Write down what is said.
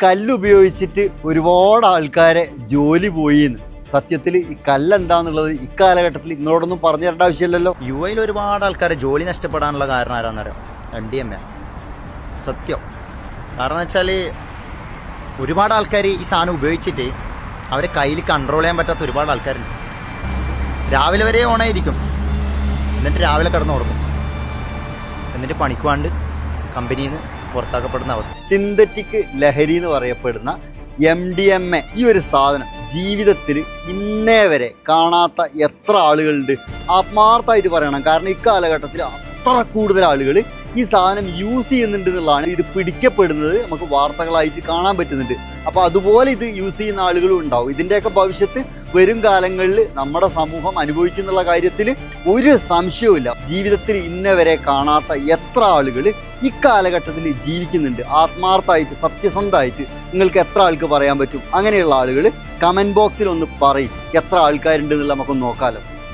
കല്ലുപയോഗിച്ചിട്ട് ഒരുപാട് ആൾക്കാരെ ജോലി പോയിന്ന്. സത്യത്തിൽ ഈ കല്ലെന്താന്നുള്ളത് ഇക്കാലഘട്ടത്തിൽ നിങ്ങളോടൊന്നും പറഞ്ഞു തരേണ്ട ആവശ്യമില്ലല്ലോ. യു എയിൽ ഒരുപാട് ആൾക്കാരെ ജോലി നഷ്ടപ്പെടാനുള്ള കാരണം ആരാന്നറിയാം? MDMA. സത്യം. കാരണം വെച്ചാൽ ഒരുപാട് ആൾക്കാർ ഈ സാധനം ഉപയോഗിച്ചിട്ട് അവരെ കയ്യിൽ കൺട്രോൾ ചെയ്യാൻ പറ്റാത്ത ഒരുപാട് ആൾക്കാരുണ്ട്. രാവിലെ വരെ ഓണായിരിക്കും, എന്നിട്ട് രാവിലെ കിടന്ന് ഉറങ്ങും, എന്നിട്ട് പണിക്കുവാണ്ട് കമ്പനിയിൽ നിന്ന് പുറത്താക്കപ്പെടുന്ന അവസ്ഥ. സിന്തറ്റിക് ലഹരി എന്ന് പറയപ്പെടുന്ന MDMA ഈ ഒരു സാധനം ജീവിതത്തിൽ ഇന്നേ വരെ കാണാത്ത എത്ര ആളുകളുണ്ട്? ആത്മാർത്ഥമായിട്ട് പറയണം. കാരണം ഇക്കാലഘട്ടത്തിൽ അത്ര കൂടുതൽ ആളുകൾ ഈ സാധനം യൂസ് ചെയ്യുന്നുണ്ട് എന്നുള്ളതാണ്. ഇത് പിടിക്കപ്പെടുന്നത് നമുക്ക് വാർത്തകളായിട്ട് കാണാൻ പറ്റുന്നുണ്ട്. അപ്പോൾ അതുപോലെ ഇത് യൂസ് ചെയ്യുന്ന ആളുകളും ഉണ്ടാവും. ഇതിൻ്റെയൊക്കെ ഭവിഷ്യത്ത് വരും കാലങ്ങളിൽ നമ്മുടെ സമൂഹം അനുഭവിക്കുന്നുള്ള കാര്യത്തിൽ ഒരു സംശയവുമില്ല. ജീവിതത്തിൽ ഇന്നേ വരെ കാണാത്ത എത്ര ആളുകൾ ഇക്കാലഘട്ടത്തിൽ ജീവിക്കുന്നുണ്ട് ആത്മാർത്ഥമായിട്ട്, സത്യസന്ധമായിട്ട്. നിങ്ങൾക്ക് എത്ര ആൾക്ക് പറയാൻ പറ്റും? അങ്ങനെയുള്ള ആളുകൾ കമൻറ്റ് ബോക്സിൽ ഒന്ന് പറയും എത്ര ആൾക്കാരുണ്ട് എന്നുള്ളത് നമുക്കൊന്ന് നോക്കാമല്ലോ.